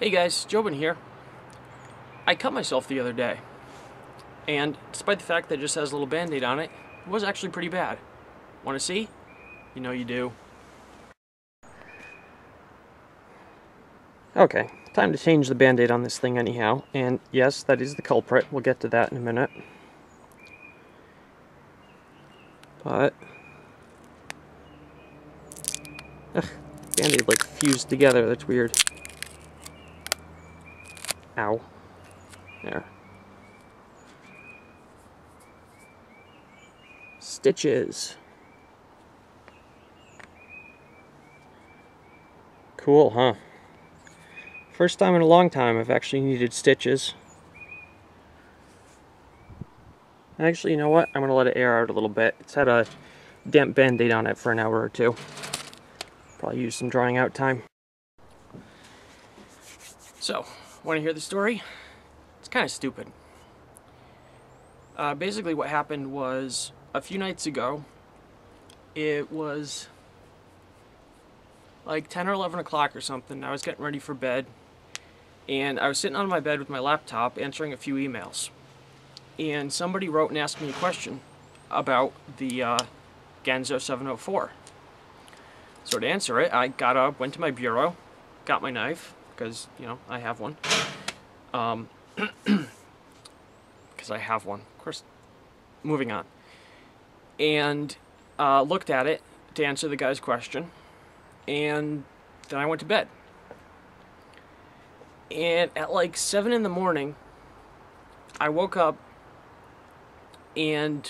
Hey guys, Jobin here. I cut myself the other day, and despite the fact that it just has a little band-aid on it, it was actually pretty bad. Want to see? You know you do. Okay, time to change the band-aid on this thing anyhow, and yes, that is the culprit. We'll get to that in a minute. But... ugh, band-aid like fused together, that's weird. Ow. There. Stitches. Cool, huh? First time in a long time I've actually needed stitches. Actually, you know what? I'm going to let it air out a little bit. It's had a damp band-aid on it for an hour or two. Probably use some drying out time. So, want to hear the story? It's kind of stupid. Basically what happened was, a few nights ago, it was like 10 or 11 o'clock or something. I was getting ready for bed, and I was sitting on my bed with my laptop answering a few emails. And somebody wrote and asked me a question about the Genzo 704. So to answer it, I got up, went to my bureau, got my knife, because, you know, I have one. Because I have one. Of course, moving on. And looked at it to answer the guy's question, and then I went to bed. And at like 7 in the morning, I woke up and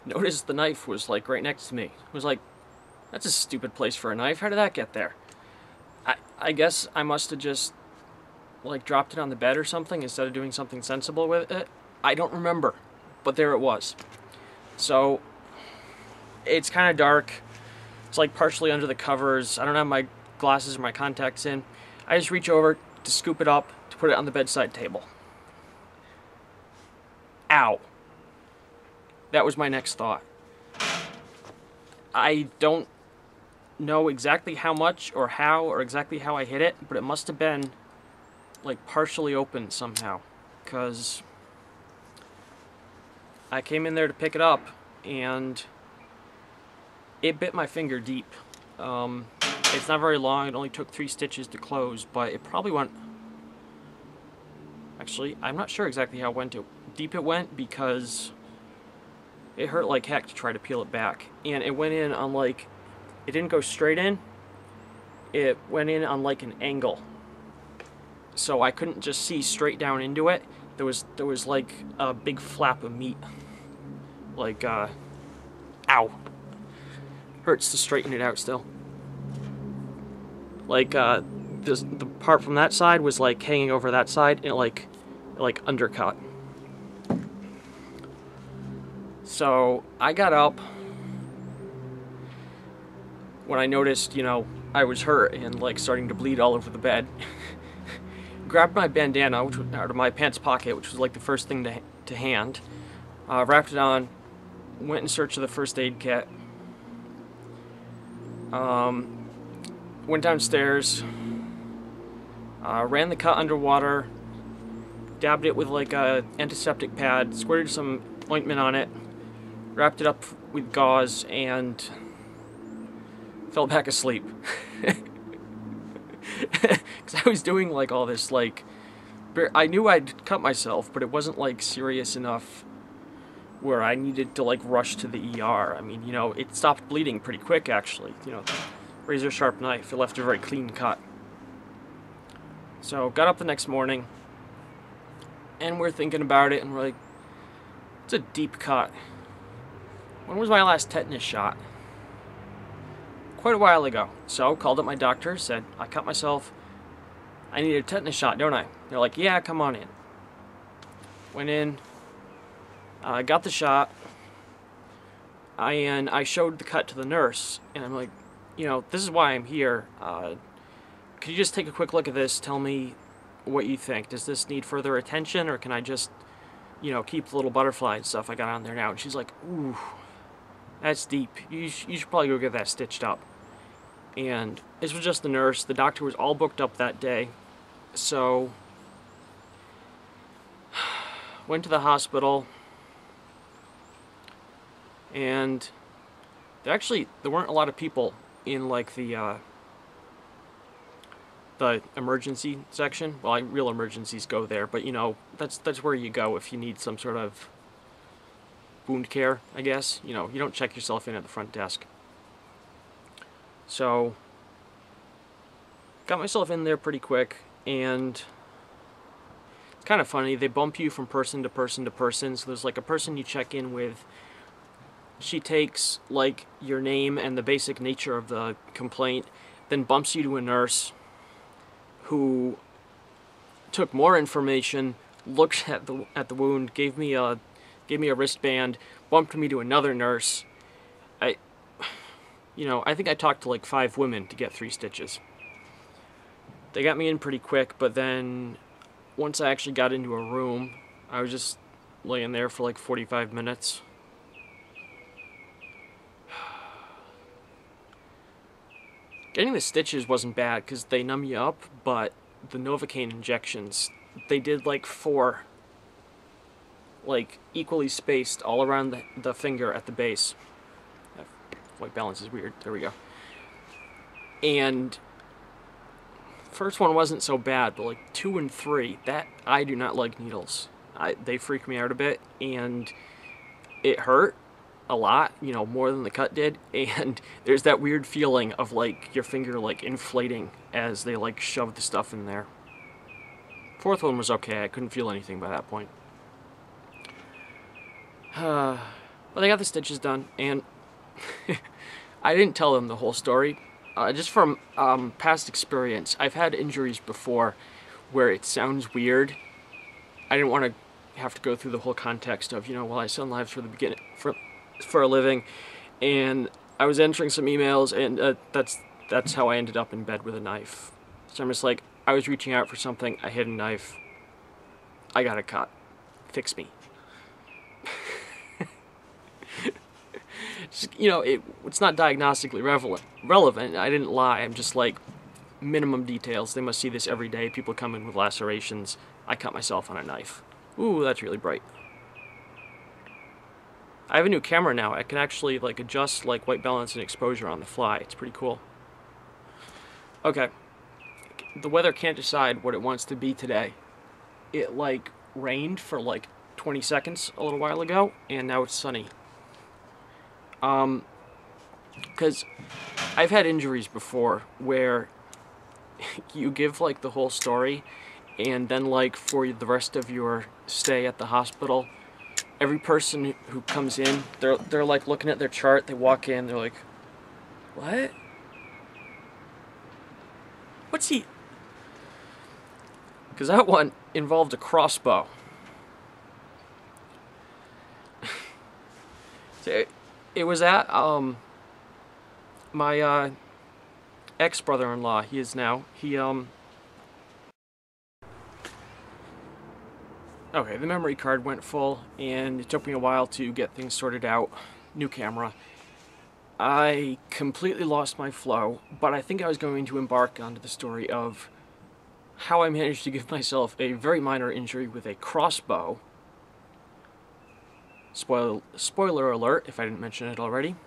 noticed the knife was like right next to me. I was like, that's a stupid place for a knife. How did that get there? I guess I must have just like dropped it on the bed or something instead of doing something sensible with it. I don't remember, but there it was. So it's kind of dark. It's like partially under the covers. I don't have my glasses or my contacts in. I just reach over to scoop it up to put it on the bedside table. Ow. That was my next thought. I don't know exactly how much or how or exactly how I hit it, but it must have been like partially open somehow, because I came in there to pick it up and it bit my finger deep. It's not very long, it only took 3 stitches to close, but it probably went... actually, I'm not sure exactly how deep it went, because it hurt like heck to try to peel it back. And it went in on like... it didn't go straight in, it went in on like an angle. So I couldn't just see straight down into it. There was like a big flap of meat. Like, ow. Hurts to straighten it out still. Like, the part from that side was like hanging over that side, and it like undercut. So I got up when I noticed, you know, I was hurt and like starting to bleed all over the bed. Grabbed my bandana out of my pants pocket, which was like the first thing to hand. Wrapped it on, went in search of the first aid kit. Went downstairs, ran the cut underwater, dabbed it with like a antiseptic pad, squirted some ointment on it, wrapped it up with gauze, and fell back asleep. Because I was doing like all this, like, I knew I'd cut myself, but it wasn't like serious enough where I needed to like rush to the ER. I mean, you know, it stopped bleeding pretty quick actually. You know, razor sharp knife, it left a very clean cut. So got up the next morning, and we're thinking about it, and we're like, it's a deep cut. When was my last tetanus shot? Quite a while ago. So called up my doctor, said, I cut myself, I need a tetanus shot, don't I? They're like, yeah, come on in. Went in, got the shot, and I showed the cut to the nurse, and I'm like, you know, this is why I'm here. Could you just take a quick look at this, tell me what you think? Does this need further attention, or can I just, you know, keep the little butterfly and stuff I got on there now? And she's like, ooh, that's deep. You should probably go get that stitched up. And this was just the nurse. The doctor was all booked up that day. So, went to the hospital, and there weren't a lot of people in like the emergency section. Well, real emergencies go there, but you know, that's where you go if you need some sort of wound care, I guess. You know, you don't check yourself in at the front desk. So, got myself in there pretty quick, and it's kind of funny. They bump you from person to person to person. So there's like a person you check in with. She takes like your name and the basic nature of the complaint, then bumps you to a nurse who took more information, looked at the wound, gave me a wristband, bumped me to another nurse. I think I talked to like 5 women to get 3 stitches. They got me in pretty quick, but then once I actually got into a room, I was just laying there for like 45 minutes. Getting the stitches wasn't bad because they numb you up, but the Novocaine injections, they did like 4, like equally spaced all around the finger at the base. White balance is weird. There we go. And first one wasn't so bad, but like 2 and 3, that I do not like needles. They freak me out a bit, and it hurt a lot, you know, more than the cut did, and there's that weird feeling of like your finger like inflating as they like shove the stuff in there. 4th one was okay. I couldn't feel anything by that point. But I got the stitches done, and I didn't tell them the whole story. Just from past experience, I've had injuries before where it sounds weird. I didn't want to have to go through the whole context of, you know, well, I sell knives for the beginning for a living, and I was entering some emails, and that's how I ended up in bed with a knife. So I'm just like, I was reaching out for something, I hit a knife, I got a cut, fix me. Just, you know, it's not diagnostically relevant. I didn't lie. I'm just like, minimum details. They must see this every day. People come in with lacerations. I cut myself on a knife. Ooh, that's really bright. I have a new camera now. I can actually like adjust like white balance and exposure on the fly. It's pretty cool. Okay. The weather can't decide what it wants to be today. It like rained for like 20 seconds a little while ago, and now it's sunny. Because I've had injuries before where you give like the whole story, and then like for the rest of your stay at the hospital, every person who comes in, they're like looking at their chart. They walk in, they're like, what? What's he? Because that one involved a crossbow. It was at my ex-brother-in-law. He is now. Okay, the memory card went full, and it took me a while to get things sorted out. New camera. I completely lost my flow, but I think I was going to embark onto the story of how I managed to give myself a very minor injury with a crossbow. Spoiler alert, if I didn't mention it already.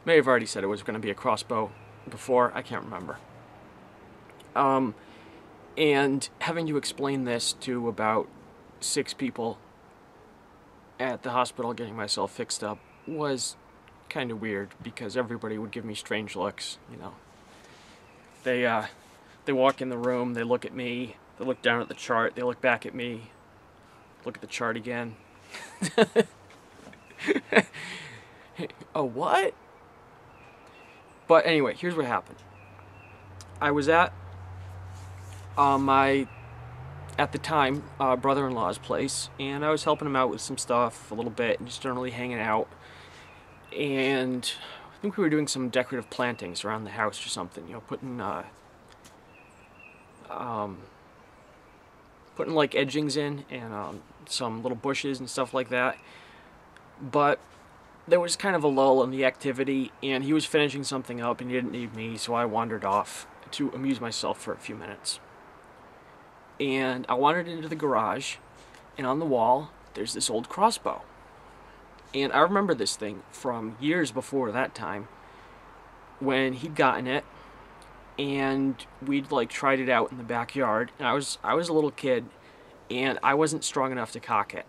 May have already said it was going to be a crossbow before, I can't remember. And having to explain this to about 6 people at the hospital getting myself fixed up was kind of weird, because everybody would give me strange looks, you know. They walk in the room, they look at me, they look down at the chart, they look back at me, look at the chart again. Oh, what? But anyway, here's what happened. I was at my, at the time, brother-in-law's place, and I was helping him out with some stuff a little bit, and just generally hanging out. And I think we were doing some decorative plantings around the house or something, you know, putting like edgings in, and some little bushes and stuff like that. But there was kind of a lull in the activity, and he was finishing something up and he didn't need me, so I wandered off. to amuse myself for a few minutes. And I wandered into the garage, and on the wall, there's this old crossbow. And I remember this thing from years before that time, when he'd gotten it, and we'd like tried it out in the backyard. And I was a little kid, and I wasn't strong enough to cock it.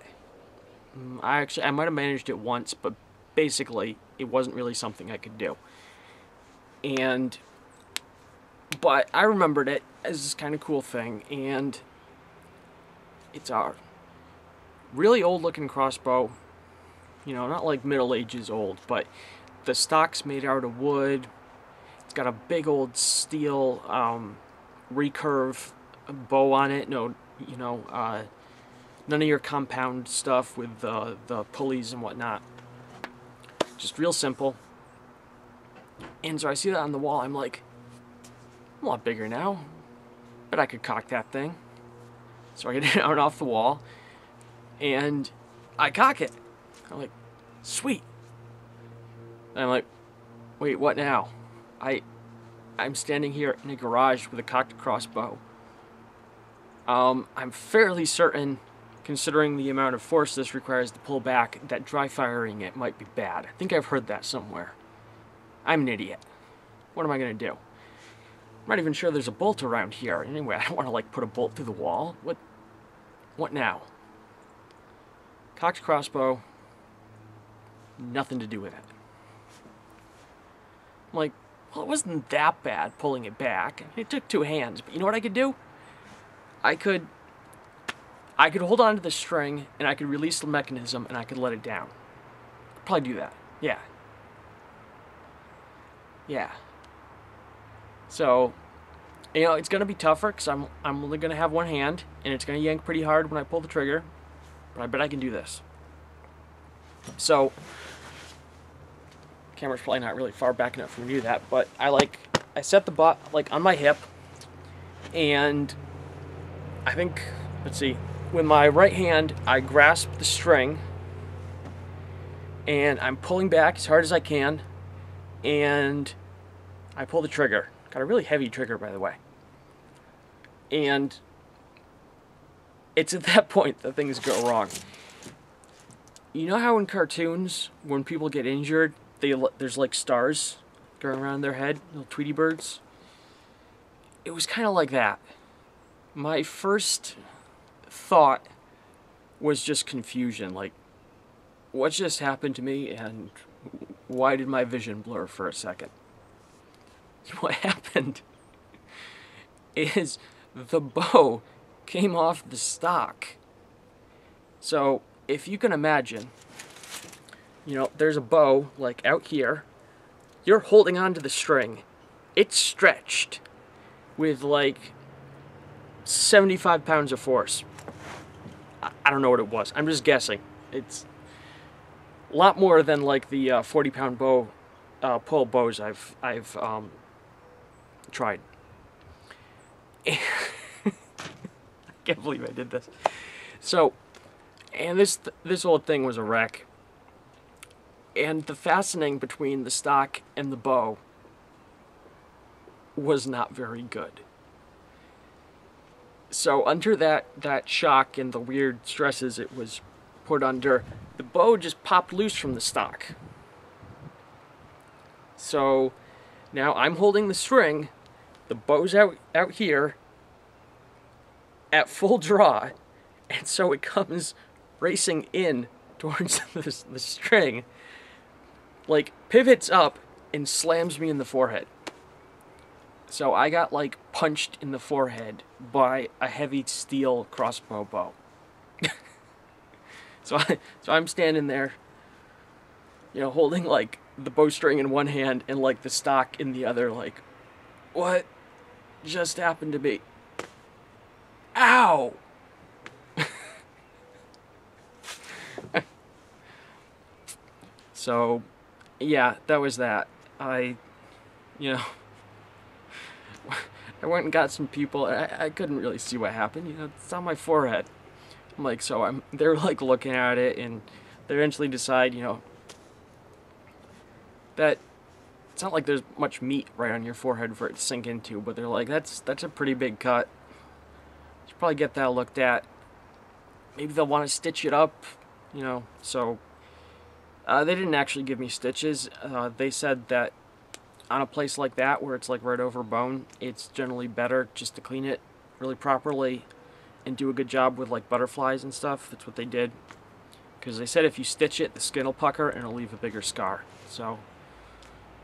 I might have managed it once, but basically it wasn't really something I could do. But I remembered it as this kind of cool thing, and it's a really old looking crossbow. You know, not like Middle Ages old, but the stock's made out of wood. It's got a big old steel recurve bow on it. No, you know, none of your compound stuff with the pulleys and whatnot. Just real simple. And so I see that on the wall. I'm like, I'm a lot bigger now. Bet I could cock that thing. So I get it out off the wall, and I cock it. I'm like, sweet. And I'm like, wait, what now? I'm standing here in a garage with a cocked crossbow. I'm fairly certain, considering the amount of force this requires to pull back, that dry firing it might be bad. I think I've heard that somewhere. I'm an idiot. What am I gonna do? I'm not even sure there's a bolt around here. Anyway, I don't want to like put a bolt through the wall. What now? Cocked crossbow. Nothing to do with it. I'm like, well, it wasn't that bad pulling it back. It took 2 hands, but you know what I could do? I could hold on to the string, and I could release the mechanism, and I could let it down. I'd probably do that. Yeah. Yeah. So, you know, it's going to be tougher, because I'm only going to have one hand, and it's going to yank pretty hard when I pull the trigger, but I bet I can do this. So, camera's probably not really far back enough for me to do that, but I set the butt like on my hip, and I think, let's see, with my right hand I grasp the string, and I'm pulling back as hard as I can, and I pull the trigger. Got a really heavy trigger, by the way. And it's at that point that things go wrong. You know how in cartoons, when people get injured, there's like stars going around their head, little Tweety birds? It was kind of like that. My first thought was just confusion, like, what just happened to me, and why did my vision blur for a second? What happened is the bow came off the stock. So, if you can imagine, you know, there's a bow, like, out here. You're holding onto the string. It's stretched with, like, 75 pounds of force. I don't know what it was. I'm just guessing. It's a lot more than, like, the 40-pound bow, pull bows I've tried. I can't believe I did this. So, and this whole thing was a wreck. And the fastening between the stock and the bow was not very good. So under that shock and the weird stresses it was put under, the bow just popped loose from the stock. So now I'm holding the string, the bow's out here at full draw, and so it comes racing in towards the string, like pivots up and slams me in the forehead. So I got like punched in the forehead by a heavy steel crossbow bow. So I'm standing there, you know, holding like the bowstring in one hand and like the stock in the other, like, what just happened to me? Ow! So, yeah, that was that. I went and got some people. I couldn't really see what happened. You know, it's on my forehead. I'm like, they're like looking at it, and they eventually decide, you know, that it's not like there's much meat right on your forehead for it to sink into, but they're like, that's a pretty big cut. You should probably get that looked at. Maybe they'll want to stitch it up, you know. So they didn't actually give me stitches. They said that on a place like that where it's like right over bone, it's generally better just to clean it really properly and do a good job with like butterflies and stuff. That's what they did, because they said if you stitch it, the skin will pucker and it'll leave a bigger scar. So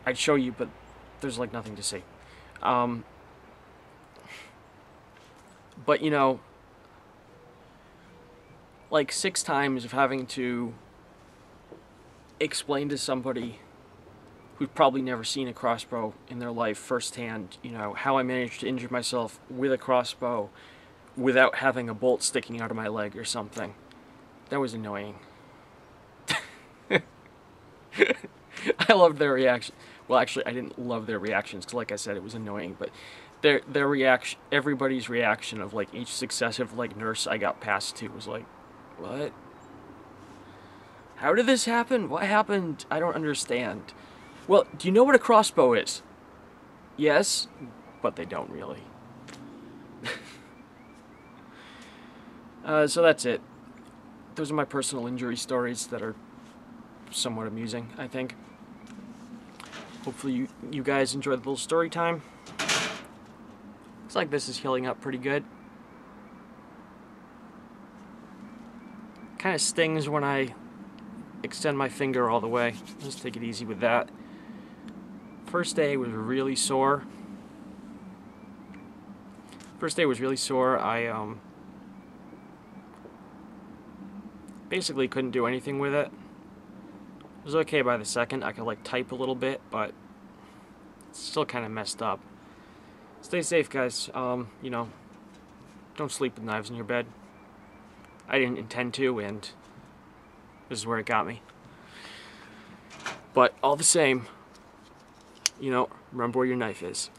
I'd show you, but there's like nothing to see. But you know, like 6 times of having to explain to somebody who's probably never seen a crossbow in their life firsthand, you know, how I managed to injure myself with a crossbow without having a bolt sticking out of my leg or something. That was annoying. I loved their reaction. Well, actually, I didn't love their reactions, because like I said, it was annoying, but their reaction, everybody's reaction of like each successive like nurse I got passed to was like, what? How did this happen? What happened? I don't understand. Well, do you know what a crossbow is? Yes, but they don't really. So that's it. Those are my personal injury stories that are somewhat amusing, I think. Hopefully you guys enjoyed the little story time. Looks like this is healing up pretty good. Kind of stings when I extend my finger all the way. Just take it easy with that. First day was really sore. I basically couldn't do anything with it. It was okay by the second. I could like type a little bit, but it's still kind of messed up. Stay safe, guys. You know, don't sleep with knives in your bed. I didn't intend to, and this is where it got me. But all the same, you know, remember where your knife is.